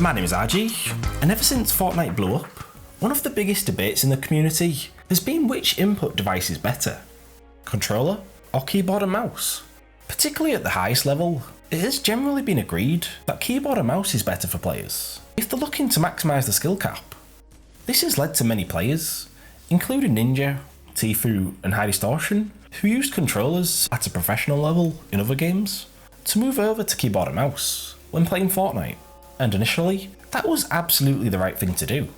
My name is RG, and ever since Fortnite blew up, one of the biggest debates in the community has been which input device is better, controller or keyboard and mouse. Particularly at the highest level, it has generally been agreed that keyboard and mouse is better for players if they're looking to maximise the skill cap. This has led to many players, including Ninja, Tfue and High Distortion, who used controllers at a professional level in other games, to move over to keyboard and mouse when playing Fortnite. And initially, that was absolutely the right thing to do,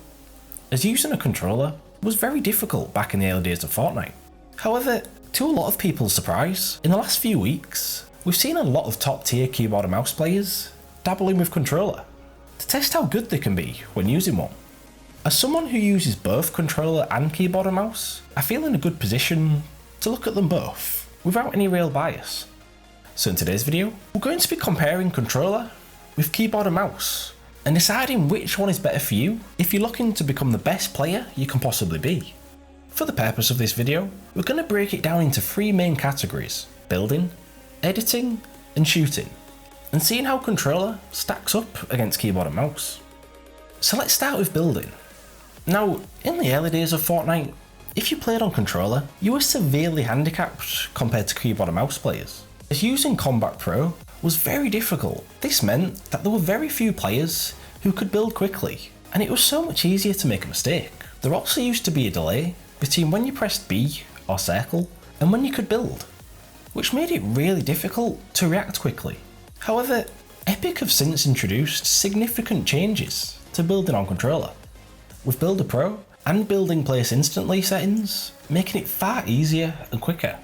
as using a controller was very difficult back in the early days of Fortnite. However, to a lot of people's surprise, in the last few weeks, we've seen a lot of top tier keyboard and mouse players dabbling with controller to test how good they can be when using one. As someone who uses both controller and keyboard and mouse, I feel in a good position to look at them both without any real bias. So in today's video, we're going to be comparing controller with keyboard and mouse and deciding which one is better for you if you're looking to become the best player you can possibly be. For the purpose of this video, we're going to break it down into three main categories: building, editing and shooting, and seeing how controller stacks up against keyboard and mouse. So let's start with building. Now, in the early days of Fortnite, if you played on controller, you were severely handicapped compared to keyboard and mouse players, as using Combat Pro was very difficult. This meant that there were very few players who could build quickly, and it was so much easier to make a mistake. There also used to be a delay between when you pressed B or circle and when you could build, which made it really difficult to react quickly. However, Epic have since introduced significant changes to building on controller, with Builder Pro and Building Place Instantly settings making it far easier and quicker.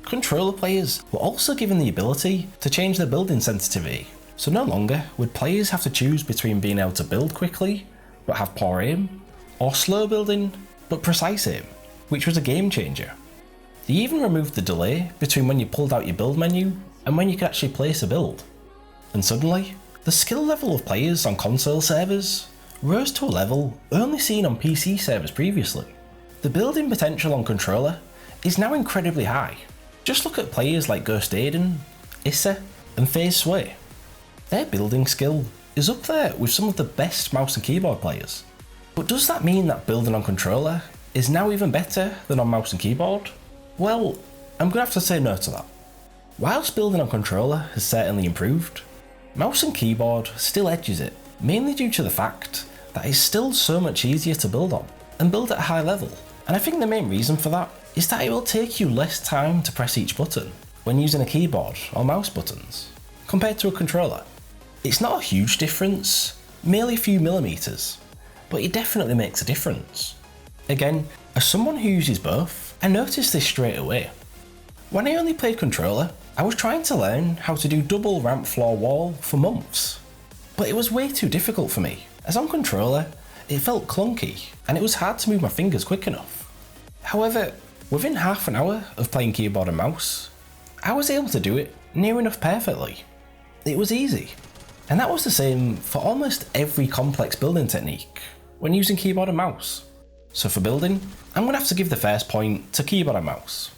Controller players were also given the ability to change their building sensitivity, so no longer would players have to choose between being able to build quickly but have poor aim, or slow building but precise aim, which was a game changer. They even removed the delay between when you pulled out your build menu and when you could actually place a build. And suddenly, the skill level of players on console servers rose to a level only seen on PC servers previously. The building potential on controller is now incredibly high. Just look at players like Ghost Aiden, Issa and FaZe Sway. Their building skill is up there with some of the best mouse and keyboard players. But does that mean that building on controller is now even better than on mouse and keyboard? Well, I'm going to have to say no to that. Whilst building on controller has certainly improved, mouse and keyboard still edges it, mainly due to the fact that it's still so much easier to build on and build at a high level. And I think the main reason for that is that it will take you less time to press each button when using a keyboard or mouse buttons, compared to a controller. It's not a huge difference, merely a few millimeters, but it definitely makes a difference. Again, as someone who uses both, I noticed this straight away. When I only played controller, I was trying to learn how to do double ramp floor wall for months, but it was way too difficult for me, as on controller, it felt clunky and it was hard to move my fingers quick enough. However, within half an hour of playing keyboard and mouse, I was able to do it near enough perfectly. It was easy. And that was the same for almost every complex building technique when using keyboard and mouse. So for building, I'm going to have to give the first point to keyboard and mouse.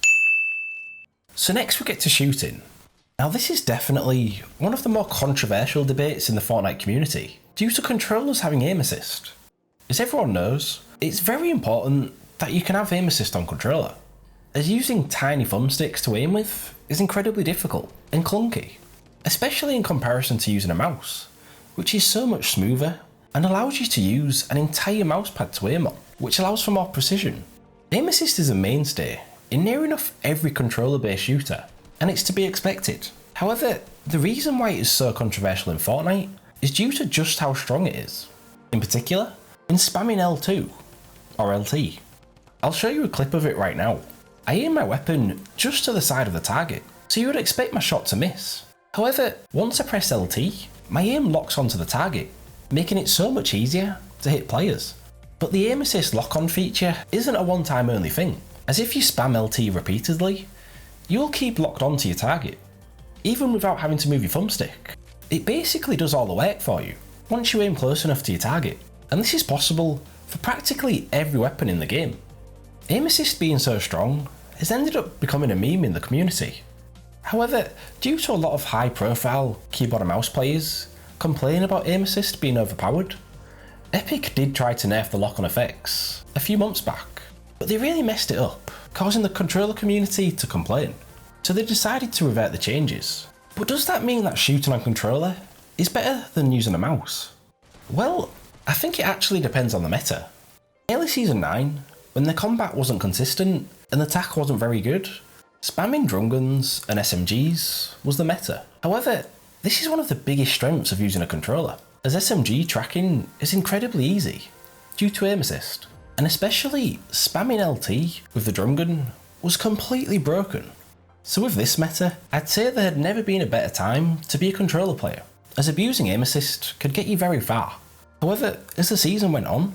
So next we get to shooting. Now this is definitely one of the more controversial debates in the Fortnite community due to controllers having aim assist. As everyone knows, it's very important that you can have aim assist on controller, as using tiny thumbsticks to aim with is incredibly difficult and clunky, especially in comparison to using a mouse, which is so much smoother and allows you to use an entire mousepad to aim on, which allows for more precision. Aim assist is a mainstay in near enough every controller-based shooter, and it's to be expected. However, the reason why it is so controversial in Fortnite is due to just how strong it is. In particular, in spamming L2, or LT. I'll show you a clip of it right now. I aim my weapon just to the side of the target, so you would expect my shot to miss. However, once I press LT, my aim locks onto the target, making it so much easier to hit players. But the aim assist lock-on feature isn't a one-time only thing, as if you spam LT repeatedly, you'll keep locked onto your target, even without having to move your thumbstick. It basically does all the work for you, once you aim close enough to your target, and this is possible for practically every weapon in the game. Aim assist being so strong has ended up becoming a meme in the community. However, due to a lot of high profile keyboard and mouse players complain about aim assist being overpowered. Epic did try to nerf the lock-on effects a few months back, but they really messed it up, causing the controller community to complain. So they decided to revert the changes. But does that mean that shooting on controller is better than using a mouse? Well, I think it actually depends on the meta. Early Season 9, when the combat wasn't consistent and the attack wasn't very good, spamming drum guns and SMGs was the meta. However, this is one of the biggest strengths of using a controller, as SMG tracking is incredibly easy due to aim assist, and especially spamming LT with the drum gun was completely broken. So with this meta, I'd say there had never been a better time to be a controller player, as abusing aim assist could get you very far. However, as the season went on,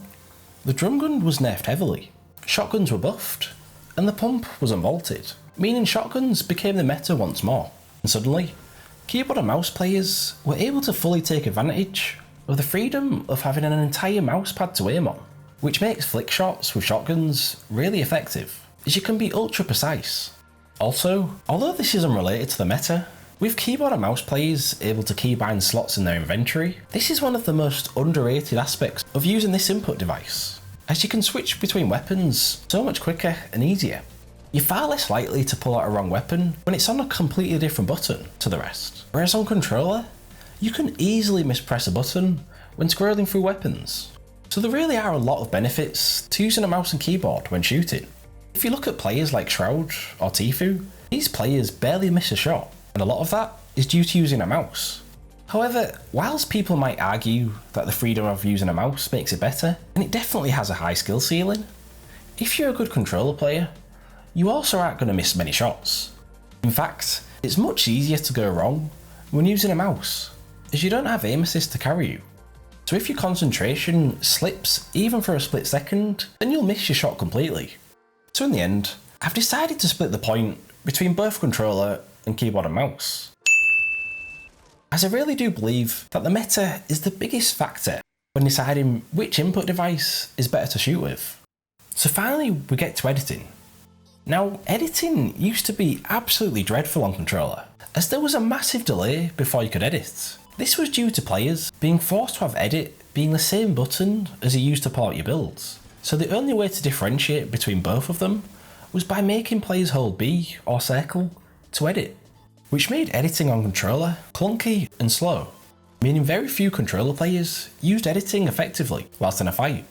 the drum gun was nerfed heavily, shotguns were buffed, and the pump was unvaulted, meaning shotguns became the meta once more, and suddenly, keyboard and mouse players were able to fully take advantage of the freedom of having an entire mousepad to aim on, which makes flick shots with shotguns really effective, as you can be ultra precise. Also, although this is unrelated to the meta, with keyboard and mouse players able to keybind slots in their inventory, this is one of the most underrated aspects of using this input device, as you can switch between weapons so much quicker and easier. You're far less likely to pull out a wrong weapon when it's on a completely different button to the rest, whereas on controller, you can easily mispress a button when scrolling through weapons. So there really are a lot of benefits to using a mouse and keyboard when shooting. If you look at players like Shroud or Tfue, these players barely miss a shot, and a lot of that is due to using a mouse. However, whilst people might argue that the freedom of using a mouse makes it better, and it definitely has a high skill ceiling, if you're a good controller player, you also aren't going to miss many shots. In fact, it's much easier to go wrong when using a mouse, as you don't have aim assist to carry you. So if your concentration slips even for a split second, then you'll miss your shot completely. So in the end, I've decided to split the point between both controller and keyboard and mouse, as I really do believe that the meta is the biggest factor when deciding which input device is better to shoot with. So finally we get to editing. Now, editing used to be absolutely dreadful on controller, as there was a massive delay before you could edit. This was due to players being forced to have edit being the same button as you used to pull out your builds. So the only way to differentiate between both of them was by making players hold B or circle to edit, which made editing on controller clunky and slow, meaning very few controller players used editing effectively whilst in a fight.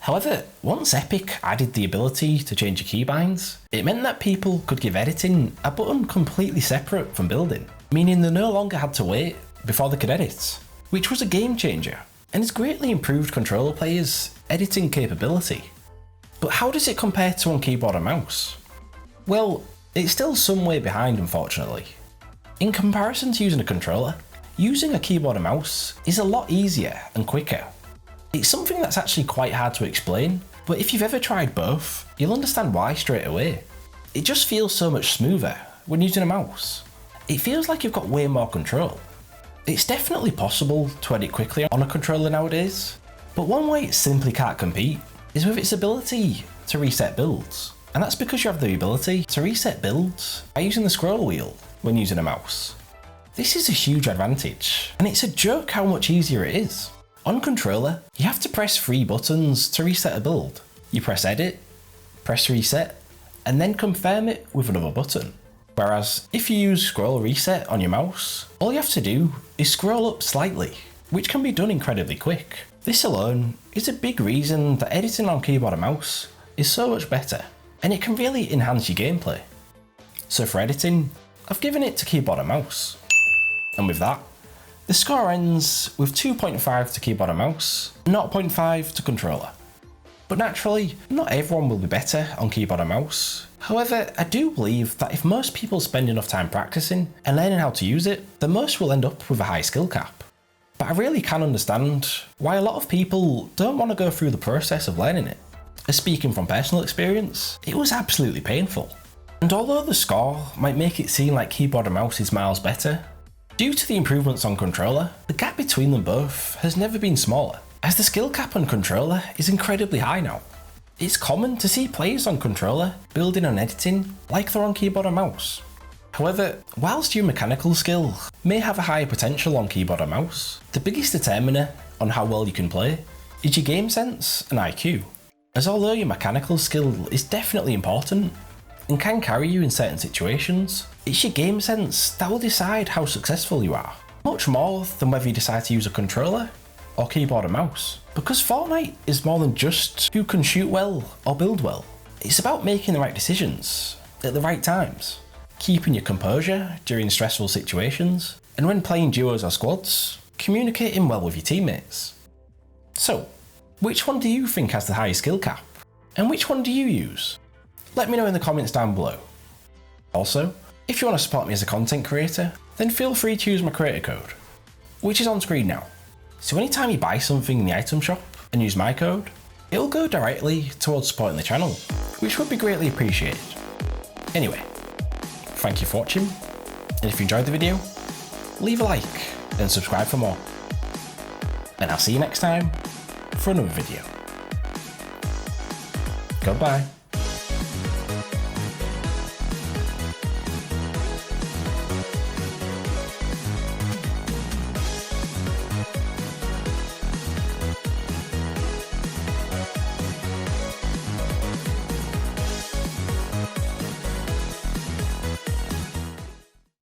However, once Epic added the ability to change your keybinds, it meant that people could give editing a button completely separate from building, meaning they no longer had to wait before they could edit, which was a game changer, and has greatly improved controller players' editing capability. But how does it compare to on keyboard and mouse? Well, it's still some way behind, unfortunately. In comparison to using a controller, using a keyboard and mouse is a lot easier and quicker. It's something that's actually quite hard to explain, but if you've ever tried both, you'll understand why straight away. It just feels so much smoother when using a mouse. It feels like you've got way more control. It's definitely possible to edit quickly on a controller nowadays, but one way it simply can't compete is with its ability to reset builds. And that's because you have the ability to reset builds by using the scroll wheel when using a mouse. This is a huge advantage, and it's a joke how much easier it is. On controller, you have to press 3 buttons to reset a build. You press edit, press reset, and then confirm it with another button. Whereas if you use scroll reset on your mouse, all you have to do is scroll up slightly, which can be done incredibly quick. This alone is a big reason that editing on keyboard and mouse is so much better, and it can really enhance your gameplay. So for editing, I've given it to keyboard and mouse. And with that, the score ends with 2.5 to keyboard and mouse, 0.5 to controller. But naturally, not everyone will be better on keyboard and mouse. However, I do believe that if most people spend enough time practicing and learning how to use it, then most will end up with a high skill cap. But I really can understand why a lot of people don't want to go through the process of learning it. As speaking from personal experience, it was absolutely painful. And although the score might make it seem like keyboard and mouse is miles better, due to the improvements on controller, the gap between them both has never been smaller, as the skill cap on controller is incredibly high now. It's common to see players on controller building and editing like they're on keyboard and mouse. However, whilst your mechanical skill may have a higher potential on keyboard and mouse, the biggest determiner on how well you can play is your game sense and IQ. As although your mechanical skill is definitely important and can carry you in certain situations, it's your game sense that will decide how successful you are, much more than whether you decide to use a controller or keyboard and mouse. Because Fortnite is more than just who can shoot well or build well. It's about making the right decisions at the right times, keeping your composure during stressful situations, and when playing duos or squads, communicating well with your teammates. So, which one do you think has the highest skill cap? And which one do you use? Let me know in the comments down below. Also, if you want to support me as a content creator, then feel free to use my creator code, which is on screen now. So anytime you buy something in the item shop and use my code, it'll go directly towards supporting the channel, which would be greatly appreciated. Anyway, thank you for watching, and if you enjoyed the video, leave a like and subscribe for more. And I'll see you next time for another video. Goodbye.